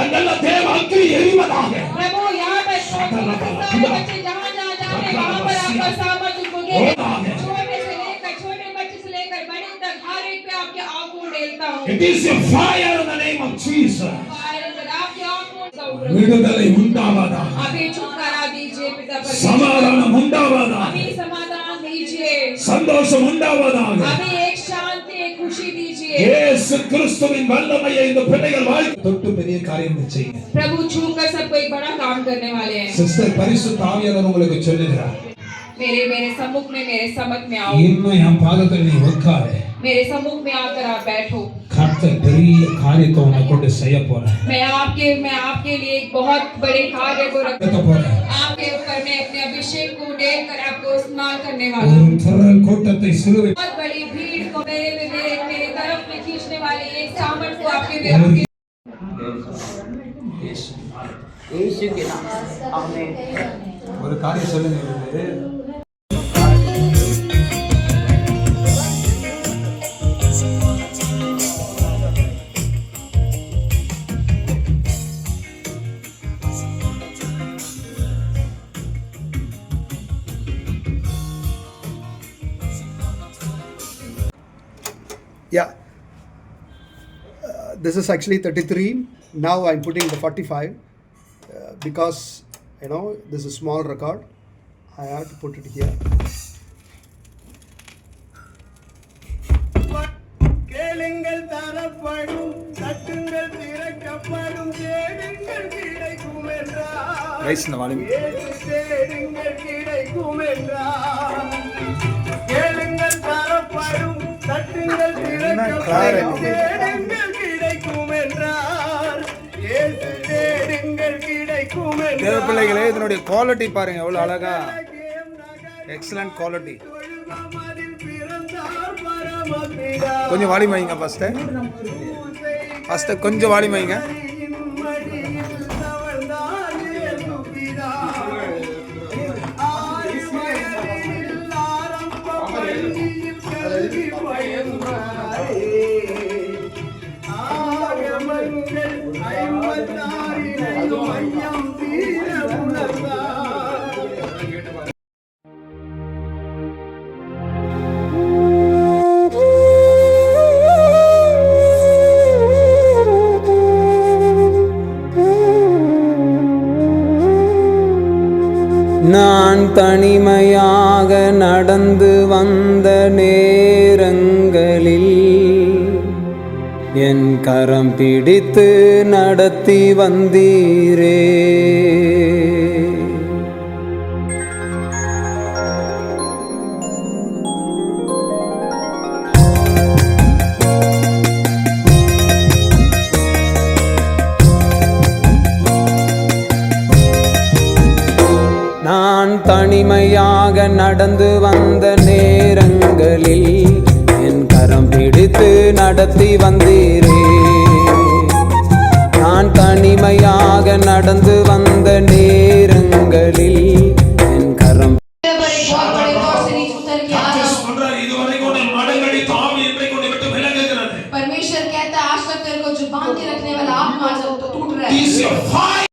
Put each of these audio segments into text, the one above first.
அங்கெல்லாம் தேவ அக்கினி எரிவதாக. प्रभु यहाँ पर सारे बच्चे जहाँ जहाँ जा रहे हैं वहाँ पर आपका सामर्थ उगेगा। छोटे से लेकर छोटे बच्चे से लेकर बड़े तक हर एक पे आपके आँखों डेलता हूँ। It is a fire in the name of Jesus. आपके आँखों விடுதலை உண்டாவதாக. अभी छुटकारा दीजिए पिता परमेश्वर। சமாதானம் உண்டாவதாக. अभी समाधान दीजिए। சந்தோஷம் உண்டாவதாக. अभी एक शांति एक खुशी दीजिए। இயேசு கிறிஸ்துவின் வல்லமையை இந்த பிள்ளைகள் வாழ்க்கை தொட்டு பெரிய காரியம் செய்யுங்க. प्रभु छूकर सबको एक बड़ा काम करने वाले हैं। சிஸ்டர் பரிசுத்த ஆவியானவர் உங்களுக்கு சொல்லுகிறார். मेरे सम्मुख में मेरे समझ में आओ। இன்னும் என் பாதத்தில் நீ உட்காரு. मेरे सम्मुख में आकर आप बैठो। கர்த்தர் பெரிய காரியத்தை உனக்கு கொண்டு செய்ய போறார். मैं आपके लिए एक बहुत बड़े कार्य को रख போறேன். आपके ऊपर मैं अपने अभिषेक को डेल कर आपको इस्तेमाल करने वाला हूँ। ஒரு திரள் கூட்டத்தை சிலுவை बहुत बड़ी भीड़ को मेरे तरफ में खींचने वाले एक सामर्थ को आपके यीशु के नाम से आमीन। ஒரு காரியம் சொல்லுங்க. Yeah, this is actually 33. Now I'm putting the 45 because you know this is small record. I have to put it here. கேளுங்கள் தரப்படும், தட்டுங்கள் திறக்கப்படும், தேடுங்கள் கிடைக்கும் என்றார். தேடுங்கள் கிடைக்கும் என்றார். கேளுங்கள் தரப்படும், தட்டுங்கள் திறக்கப்படும், தேடுங்கள் கிடைக்கும் என்றார். இயேசு தேடுங்கள் கிடைக்கும் என்றார். தேவ பிள்ளைகளே, இதனுடைய குவாலிட்டி பாருங்க எவ்வளவு அழகா, எக்ஸலன்ட் குவாலிட்டி. கொஞ்சம் வால்யூம் வைங்க ஃபர்ஸ்ட் கொஞ்சம் வால்யூம் வைங்க. நான் தனிமையாக நடந்து வந்த நேரங்களில் என் கரம் பிடித்து நடத்தி வந்தீரே. நான் தனிமையாக நடந்து வந்த நேரங்களில் என் கரம் பிடித்து நடத்தி வந்தீரே. நான் தனிமையாக நடந்து வந்த நேரங்களில் என் கரம் परमेश्वर कहता है आज तक तेरे को जो बांधे रखने वाला आत्मा जो टूट रहा है।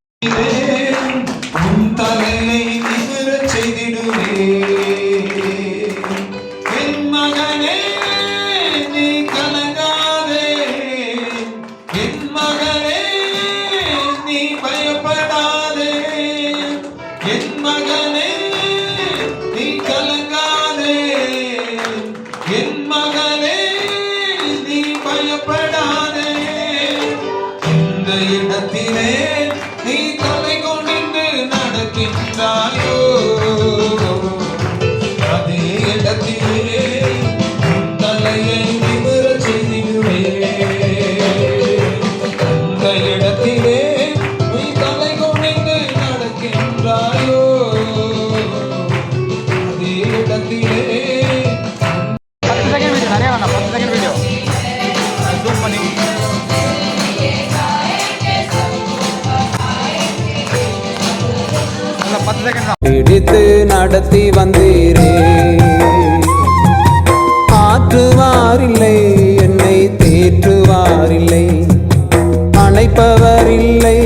பிடித்து நடத்தி வந்தீரே. ஆற்றுவாரில்லை, என்னை தேற்றுவாரில்லை, அணைப்பவரில்லை,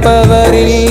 அழைப்பவரில்